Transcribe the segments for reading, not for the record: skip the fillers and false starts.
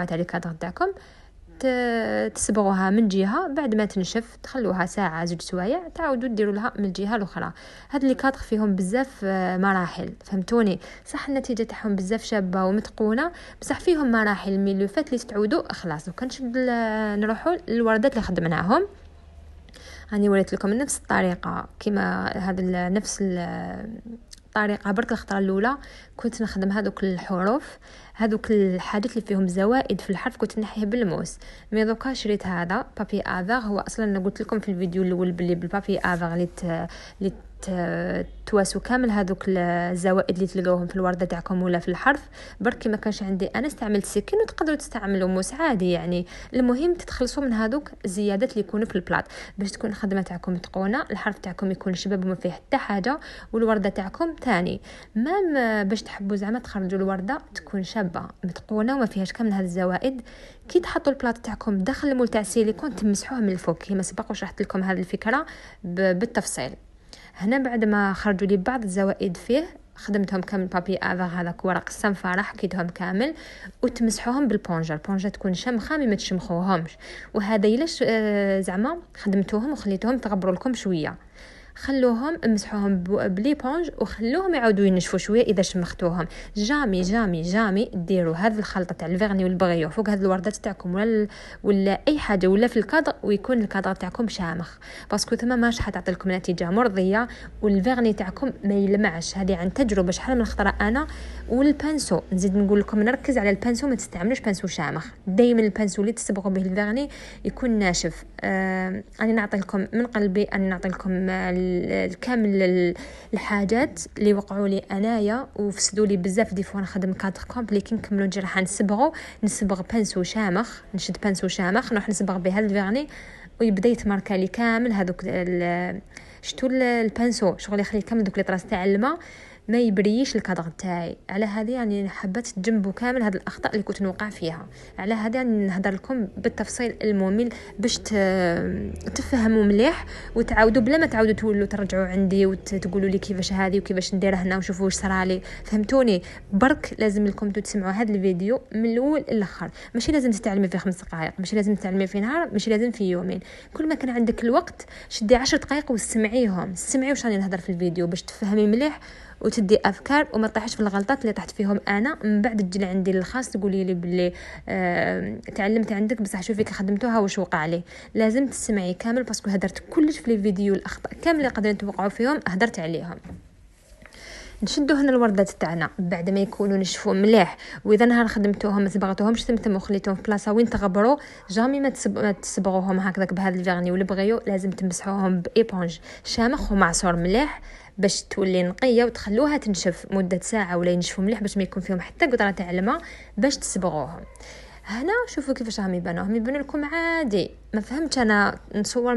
تاع الكادر تاعكم تصبغوها من جهه، بعد ما تنشف تخلوها ساعه زوج سوايع، تعاودوا ديروا لها من الجهه الاخرى. هاد لي كادر فيهم بزاف مراحل، فهمتوني؟ صح النتيجه تاعهم بزاف شابه ومتقونه، بصح فيهم مراحل من لو فات اللي تعودوا خلاص. وكنشد نروحوا للوردات اللي خدمناهم. راني وريت لكم نفس الطريقه كما هذا نفس الطريقه، برك الخطره الاولى كنت نخدم هذوك الحروف، هذوك الحاجات اللي فيهم زوائد في الحرف كنت نحيه بالموس. مي دوكا شريت هذا بابي افير. هو اصلا انا قلت لكم في الفيديو الاول بلي بالبابي افير اللي تواسوا كامل هذوك الزوائد اللي تلقاوهم في الورده تاعكم ولا في الحرف. بركي ما كانش عندي انا استعملت سكين، وتقدروا تستعملوا موس عادي يعني. المهم تتخلصوا من هذوك الزيادات اللي يكونوا في البلاط باش تكون الخدمه تاعكم متقونه، الحرف تاعكم يكون شباب وما فيه حتى حاجه، والورده تاعكم ثاني باش تحبوا زعما تخرجوا الورده تكون شابه متقونه وما فيهاش كامل هذه الزوائد. كي تحطوا البلاط تاعكم داخل المول تاع السيليكون تمسحوه من الفوق كما سبق وشرحت لكم هذه الفكره بالتفصيل. هنا بعد ما خرجوا لي بعض الزوائد فيه خدمتهم كامل بابي افير هذاك ورق الصنفره، حكيتهم كامل وتمسحوهم بالبونجا. البونجا تكون شمخه ما تشمخوهمش. وهذا يلاش زعما خدمتوهم وخليتوهم تغبروا لكم شويه، خلوهم امسحوهم بليبونج وخلوهم يعاودوا ينشفوا شويه. اذا شمختوهم جامي جامي جامي ديروا هذه الخلطه تاع الفيرني والبغيو فوق هذه الوردات تاعكم ولا اي حاجه ولا في الكادر، ويكون الكادر تاعكم شامخ، باسكو ثم ماش حتعطي لكم نتيجه مرضيه والفيرني تاعكم ما يلمعش. هذه عن تجربه شحال من خطره انا. والبانسو نزيد نقول لكم نركز على البانسو، ما تستعملوش بانسو شامخ. دائما البانسو اللي تصبغوا به الفيرني يكون ناشف. انا نعطي لكم من قلبي، انا نعطي لكم الكامل الحاجات اللي وقعوا لي انايا وفسدوا لي بزاف. دي فوا نخدم كادر كومبلي كي نكملوا نجي راح نصبغ بانسو شامخ، نشد بانسو شامخ نروح نصبغ به الفيرني ويبدا يتماركا لي كامل هذوك شتو البانسو شغل يخلي كامل دوك لي طراس تاع الماء ما يبريش الكادر تاعي. على هذه يعني حبيت تجنبوا كامل هذه الاخطاء اللي كنت نوقع فيها. على هذه يعني نهضر لكم بالتفصيل الممل باش تفهموا مليح وتعاودوا بلا ما تعاودوا تولوا ترجعوا عندي وتقولوا لي كيفاش هذه وكيفاش ندير هنا وشوفوا واش صرالي. فهمتوني؟ برك لازم لكم تسمعوا هذا الفيديو من الاول للاخر. ماشي لازم تتعلمي في 5 دقائق، ماشي لازم تتعلمي في نهار، ماشي لازم في يومين. كل ما كان عندك الوقت شدي 10 دقائق وسمعيهم، سمعي واش راني نهضر في الفيديو باش تفهمي مليح وتدي افكار وما طيحش في الغلطات اللي طحت فيهم انا. من بعد تجي عندي للخاص تقولي لي باللي تعلمت عندك بصح شوفي كي خدمتوها واش وقع لي. لازم تسمعي كامل باسكو هدرت كلش في الفيديو، الاخطاء كامل اللي قادرين توقعوا فيهم هدرت عليهم. نشدوا هنا الوردات تاعنا بعد ما يكونوا نشفوا مليح، واذا نهار خدمتوهم ما صبغتوهمش تمتم وخليتوهم في بلاصه وين تغبروا، جامي ما تصبغوهم هكذاك بهذا الفيرني ولا بغيو. لازم تمسحوهم بايبونج شامخ ومعصور مليح باش تولي نقيه وتخلوها تنشف مده ساعه ولا ينشفوا مليح باش ما يكون فيهم حتى قطره تاع الماء باش تصبغوهم. هنا شوفوا كيفاش راهم يبانوا لكم عادي. ما فهمتش انا نصور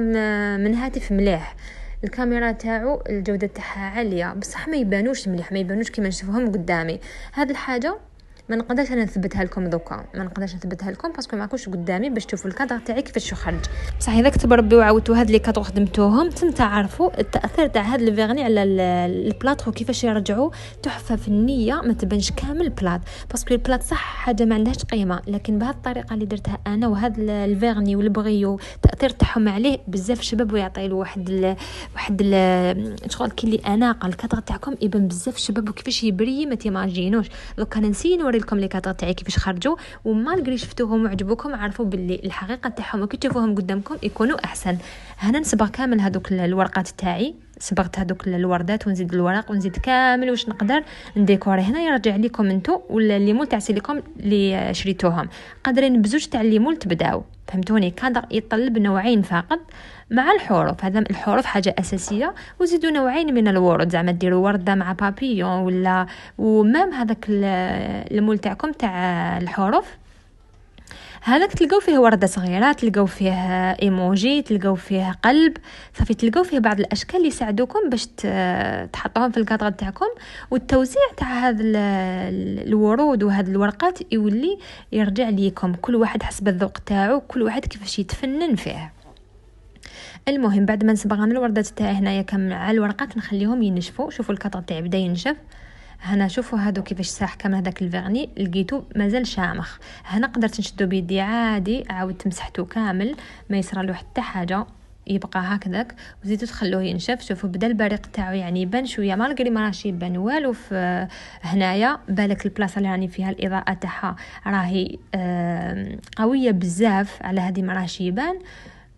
من هاتف مليح، الكاميرا تاعو الجوده تاعها عاليه بصح ما يبانوش مليح، ما يبانوش كيما نشوفهم قدامي. هذه الحاجه ما نقدرش انا نثبتها لكم دوكا، ما نقدرش نثبتها لكم باسكو ماكوش قدامي باش تشوفوا الكادر تاعي كيفاش خرج. بصح اذا كتب ربي وعاودتوا هاد لي كادر خدمتوهم تعرفوا التاثير تاع هاد الفيرني على البلاط وكيفاش يرجعوا تحفه فنيه ما تبانش كامل البلاط. باسكو البلاط صح حاجه ما عندهاش قيمه، لكن بهذه الطريقه اللي درتها انا وهذا الفيرني والبغيو التاثير تاعهم عليه بزاف شباب ويعطي له واحد شغل كي اللي اناقه الكادر تاعكم يبان بزاف شباب وكيفاش يبري ما تيماجينوش. دوك انا نسيت نوري لكم لي كادر تاعي كيفاش خرجوا، وما لقري شفتوهم وعجبوكم عرفوا باللي الحقيقه تاعهم وكي تشوفوهم قدامكم يكونوا احسن. هنا نصبغ كامل هذوك الورقات تاعي، صبغت هذوك الوردات ونزيد الورق ونزيد كامل واش نقدر نديكوري. هنا يرجع لكم انتو ولا الليمول تاع سيليكون اللي شريتوهم قادرين بزوج تاع الليمول تبداو. فهمتوني؟ كادر يطلب نوعين فقط مع الحروف. هذا الحروف حاجه اساسيه، وزيدوا نوعين من الورود زعما ديروا ورده مع بابيون ولا ومام هذاك المول تاعكم تاع الحروف هذاك تلقاو فيه ورده صغيره، تلقاو فيه ايموجي، تلقاو فيه قلب، صافي تلقاو فيه بعض الاشكال اللي يساعدوكم باش تحطوهم في الكادر تاعكم. والتوزيع تاع هذا الورود وهذه الورقات يولي يرجع ليكم كل واحد حسب الذوق تاعو، كل واحد كيفاش يتفنن فيه. المهم بعد ما نصبغ انا الوردات تاعي هنايا كم على الورقات نخليهم ينشفوا. شوفوا الكادر تاعي بدا ينشف هنا شوفوا هادو كيفاش ساح كامل هذاك الفيرني، لقيتو مازال شامخ. هنا قدرت نشدو بيدي عادي، عاود مسحتو كامل ما يصرالو حتى حاجه، يبقى هكذاك وزيدو تخلوه ينشف. شوفوا بدا البريق تاعو يعني يبان شويه، مالغري ما راهش يبان والو في هنايا. بالك البلاصه اللي راني فيها الاضاءه تاعها راهي قويه بزاف، على هذه ما راهش يبان.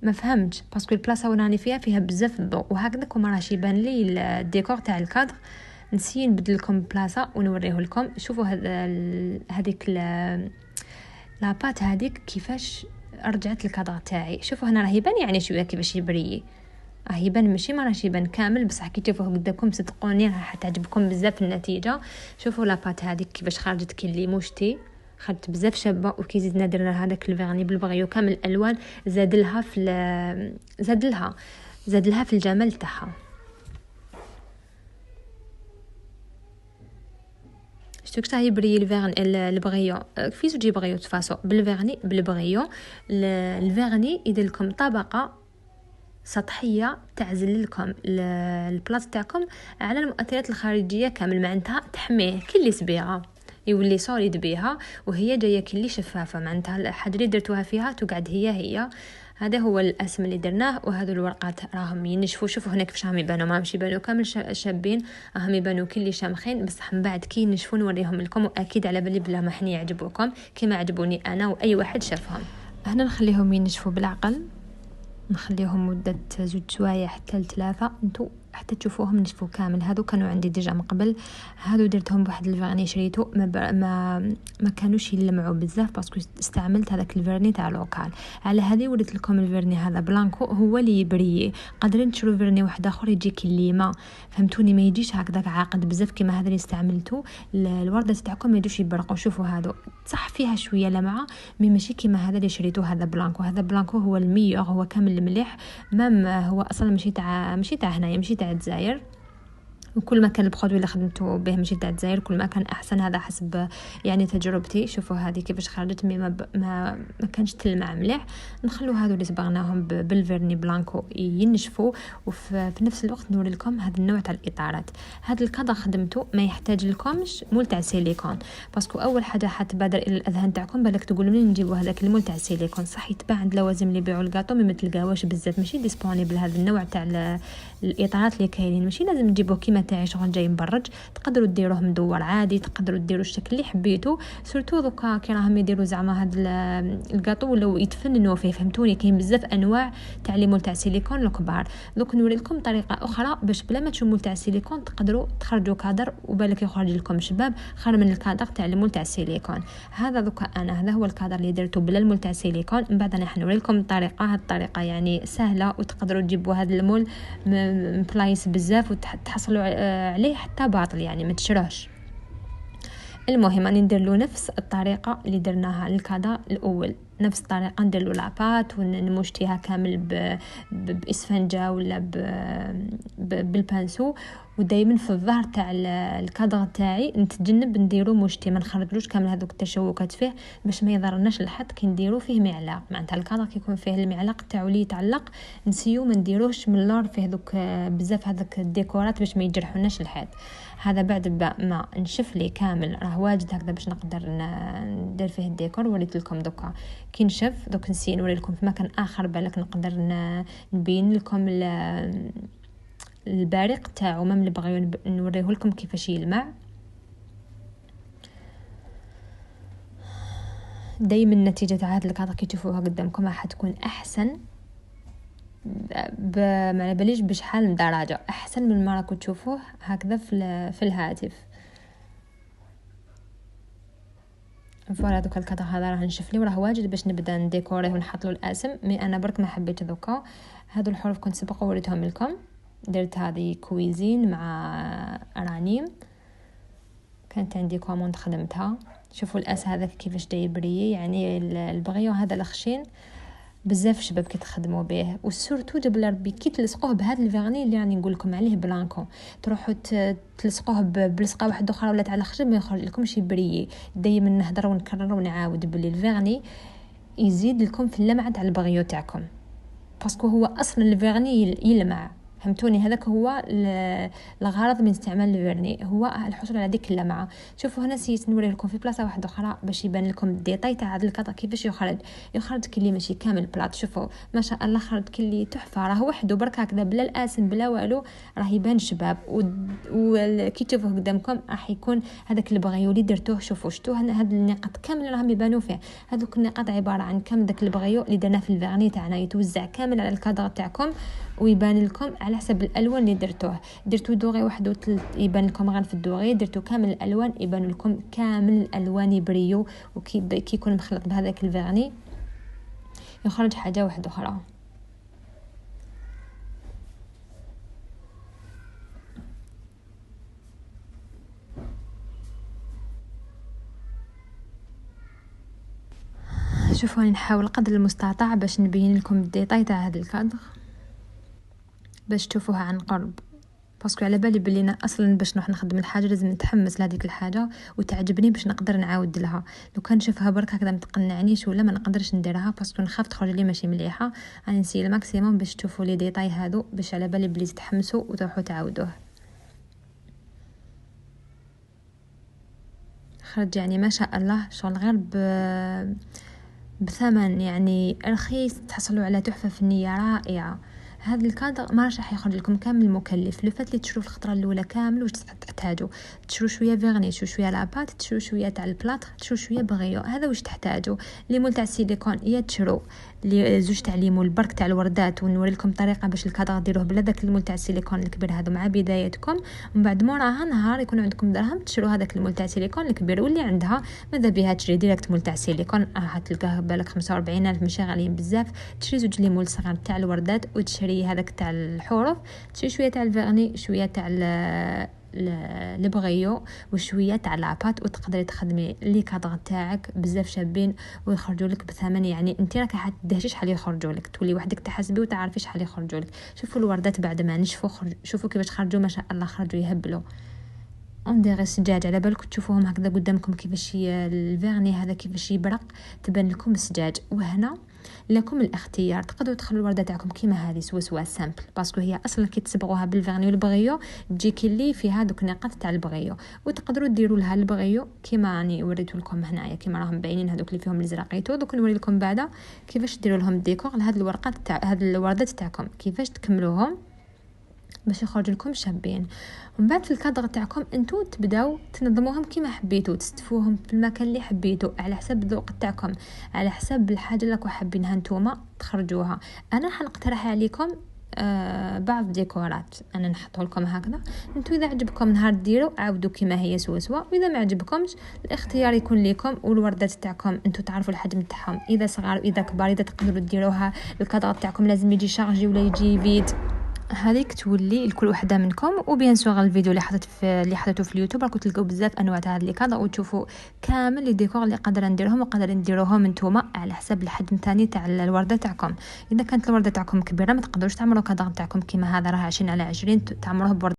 ما فهمتش باسكو البلاصه وين راني فيها بزاف الضوء وهكذاك وما راهش يبان لي الديكور تاع الكادر. نسي نبدل لكم بلاصه ونوريه لكم. شوفوا هذيك لاباط هذيك كيفاش رجعت الكادر تاعي. شوفوا هنا راه يبان يعني شويه كيفاش يبري، يبان ماشي ما راهش يبان كامل، بصح كي تشوفوه قدامكم صدقوني راح تعجبكم بزاف النتيجه. شوفوا لاباط هذيك كيفاش خرجت كي اللي موشتي، خرجت بزاف شابه. وكي زدنا درنا هذاك الفيرني بالبغيو كامل الالوان، زاد لها في الجمال تاعها. شفتوا كيفاش يبري الفيرن البغيو في زوج بغيو تفاصو بالفيرني بالبغيو. الفيرني يدير لكم طبقه سطحيه تعزل لكم البلاط تاعكم على المؤثرات الخارجيه كامل، معناتها تحميه كي اللي صبيغه يولي صوليد بها وهي جايه كلي شفافه، معناتها الحاجه اللي درتوها فيها تقعد هي. هذا هو الاسم اللي درناه. وهذو الورقات راهم ينشفوا. شوفوا هنا كيفاش راهم يبانوا، ما مش يبانوا كامل شابين، راهم يبانوا كلي شامخين، بصح من بعد كي ينشفوا نوريهم لكم واكيد على بالي بلا ما حني يعجبوكم كما عجبوني انا واي واحد شافهم. هنا نخليهم ينشفوا بالعقل، نخليهم مدة 2 سوايع حتى 3 انتو حتى تشوفوهم نشفوا كامل. هادو كانوا عندي ديجا من قبل، هادو درتهم بواحد الفيرني شريته ما كانوش يلمعوا بزاف باسكو استعملت هذاك الفيرني تاع لوكال. على هذه وريت لكم الفيرني هذا بلانكو هو اللي يبري. قادرين تشرو فيرني واحد اخر يجي كليمه، فهمتوني، ما يجيش هكذاك عاقد بزاف كما هذا اللي استعملته. الورده تاعكم ما يدوش يبرقوا. شوفوا هادو صح فيها شويه لمعه مي ماشي كما هذا اللي شريته. هذا بلانكو هو الميور، هو كامل المليح. هو اصلا ماشي تاع هنايا، ماشي تاع الجزائر. وكل ما كان البرودوي اللي خدمته به ماشي تاع الجزائر كل ما كان احسن، هذا حسب يعني تجربتي. شوفوا هذه كيفاش خرجت مي ما كانش تلمع مليح. نخلو هادو اللي صبغناهم بالفيرني بلانكو ينشفوا، وفي نفس الوقت نوري لكم هذا النوع تاع الاطارات. هذا الكادر خدمته ما يحتاج لكمش مول تاع سيليكون، باسكو اول حاجه حتبادر الى الاذهان تاعكم بالك تقولوا منين نجيبوا هذاك المول تاع سيليكون. صح يتباع عند لوازم اللي يبيعوا الكاطو ما تلقاوش بزاف، ماشي ديسپونيبل هذا النوع تاع الاطارات اللي كاينين. ماشي لازم تجيبوه كيما تاعي شغل جاي مبرج، تقدروا ديروه مدور عادي، تقدروا ديروا الشكل اللي حبيتو. سورتو دوكا كي راهم يديروا زعما هاد الكاطو ولاو يتفننوا فيه، فهمتوني. كاين بزاف انواع تاع لي مول تاع سيليكون الكبار. دوك نوري لكم طريقه اخرى باش بلا ما تشوفوا مول تاع سيليكون تقدروا تخرجوا كادر وبالك يخرج لكم شباب خير من الكادر تاع المول تاع سيليكون. هذا دوكا هذا هو الكادر اللي درته بلا المول تاع سيليكون. من بعد انا حنوري لكم الطريقه. هاد الطريقه يعني سهله وتقدروا تجيبوا هذا المول بلايص بزاف وتحصلوا عليه حتى باطل يعني ما تشروش. المهم راني ندير له نفس الطريقه اللي درناها للكادر الاول، نفس الطريقه ندير له لاباط ونمشتيها كامل باسفنجه ولا بالبانسو. ودائما في الظهر تاع الكادر تاعي نتجنب نديرو مشتي، ما نخرجلوش كامل هذوك التشوكات فيه باش ما يضرناش الحط. كي نديرو فيه معلق معناتها الكادر كيكون فيه المعلق تاعو اللي يتعلق نسيو ما نديروش من اللور فيه دوك بزاف هذاك الديكورات باش ما يجرحوناش الحيط. هذا بعد ما نشف لي كامل راه واجد هكذا باش نقدر ندير فيه الديكور. وريت لكم دوكا كي نشف دوك نسي نوري لكم في مكان اخر بالك نقدر نبين لكم البارق تاعو ما نبغيو نوريه لكم كيفاش يلمع. دائما النتيجه تاع هذا الكادر كي تشوفوها قدامكم راح تكون احسن ما على باليش بشحال من درجه احسن من ما راكم تشوفوه هكذا في الهاتف. فوالا دوك الكادر هذا راه نشف لي وراه واجد باش نبدا نديكوريه ونحط له الاسم. مي انا برك ما حبيت دوكا. هادو الحروف كنت سبق وريتهم لكم. درت هذه كويزين مع رانيم، كانت عندي كوموند خدمتها. شوفوا الاس هذا كيفاش داير بري، يعني البغيو هذا الخشين بزاف شباب كتخدموا به. وسورتو جاب ربي كي تلصقوه بهذا الفيرني اللي راني نقول لكم عليه بلانكو، تروحوا تلصقوه بلصقه واحده اخرى ولا على خشب ما يخرج لكمش يبري. دائما نهضر ونكرر ونعاود بلي الفيرني يزيد لكم في اللمعه تاع البغيو تاعكم، باسكو هو اصلا الفيرني يلمع فهمتوني؟ هذاك هو الغرض من استعمال الفيرني، هو الحصول على ديك اللمعه. شوفوا هنا سيت نوري لكم في بلاصه واحده اخرى باش يبان لكم الديتاي تاع هذا الكادر كيفاش يخرج كلي ماشي كامل بلاط. شوفوا ما شاء الله خرج كلي تحفه، راه وحده برك هكذا بلا الاسم بلا والو راه يبان شباب. وكي تشوفوه قدامكم راح يكون هذاك البغيو اللي درتوه. شوفوا شتو هاد النقاط كامل راهم يبانوا فيه. هذوك النقاط عباره عن كم داك البغيو اللي درناه في الفيرني تاعنا، يتوزع كامل على الكادر تاعكم ويبان لكم على حسب الالوان اللي درتو دوغي واحد يبان لكم غير في الدوغي، درتو كامل الالوان يبان لكم كامل الالوان يبريو. وكي يكون مخلط بهذاك الفيرني يخرج حاجه واحده اخرى. شوفوا نحاول قدر المستطاع باش نبين لكم الديتاي تاع هذا الكادر باش تشوفوها عن قرب، باسكو على بالي بلينا اصلا باش نروح نخدم الحاجه لازم نتحمس لهذيك الحاجه وتعجبني باش نقدر نعاود لها. لو كان نشوفها برك هكذا متقنعنيش ولا ما نقدرش نديرها باسكو نخاف تخرج لي ماشي مليحه. راني نسي الماكسيموم باش تشوفوا لي ديتاي هادو باش على بالي بلي تتحمسوا وتروحوا تعاودوه. خرج يعني ما شاء الله شغل غير بثمن يعني رخيص تحصلوا على تحفه فنيه رائعه. هذا الكادر ما راح يخرج لكم كامل مكلف. لو فات اللي تشرو في الخطره الاولى كامل واش تحتاجوا، تشرو شويه فيرني، تشرو شويه لاباط، تشرو شويه تاع البلاط، تشرو شويه بغيو. هذا واش تحتاجوا. لي مول تاع السيليكون يا تشرو لي زوج تاع ليمول برك تاع الوردات، ونوري لكم طريقه باش الكادر ديروه بلا داك المول تاع السيليكون الكبير هذا مع بدايتكم. ومن بعد موراها نهار يكون عندكم درهم تشرو هذاك المول تاع السيليكون الكبير، واللي عندها ماذا بها تشري ديريكت مول تاع السيليكون راح تلقاه بالك 45,000 ماشي غاليين بزاف. تشري زوج ليمول صغار تاع الوردات وتشري هذاك تاع الحروف، تشري شويه تاع الفيرني شويه تاع البغيو وشويه تاع لاباط، وتقدري تخدمي لي كادر تاعك بزاف شابين ويخرجوا لك بثمن يعني انت راك حتدهشي شحال يخرجوا لك، تولي وحدك تحسبي وتعرفي شحال يخرجوا لك. شوفوا الوردات بعد ما نشفوا شوفوا كيفاش خرجوا ما شاء الله خرجوا يهبلوا. ندير السجاج على بالكم تشوفوهم هكذا قدامكم كيفاش الفيرني هذا كيفاش يبرق تبان لكم السجاج. وهنا لكم الاختيار، تقدروا تخلوا الورده تاعكم كيما هذه سوا سامبل باسكو هي اصلا كي تصبغوها بالفيرني والبغيو تجيك اللي فيها دوك النقاط تاع البغيو، وتقدروا ديروا لها البغيو كيما راني وريت لكم هنايا كيما راهم باينين هذوك اللي فيهم الازرقيتو. دوك نوري لكم بعدا كيفاش ديروا لهم ديكور لهاد الورقات تاع هاد الوردات تاعكم كيفاش تكملوهم باش يخرج لكم شابين. ومن بعد في الكادر تاعكم انتو تبداو تنظموهم كيما حبيتو، تستفوهم في المكان اللي حبيتو على حسب الذوق تاعكم، على حسب الحاجه اللي راكم حابينها نتوما تخرجوها. انا حنقترح عليكم بعض الديكورات انا نحطه لكم هكذا. انتو اذا عجبكم نهار ديروا عاودوا كيما هي سوا واذا ما عجبكمش الاختيار يكون لكم. والوردات تاعكم انتو تعرفوا الحجم تاعهم اذا صغار واذا كبار، اذا تقدروا ديروها الكادر تاعكم لازم يجي شارجي ولا يجي فيد، هذيك تولي لكل وحده منكم. وبيان سور الفيديو اللي حطيته في اليوتيوب راكم تلقاو بزاف انواع تاع هاد لي كادر وتشوفوا كامل لي ديكور اللي قادره نديرهم وقادرين نديروهم نتوما على حسب الحجم ثاني تاع الورده تاعكم. اذا كانت الورده تاعكم كبيره ما تقدروش تعملوا كادر تاعكم كيما هذا راه 20 على 20 تعمروه بورده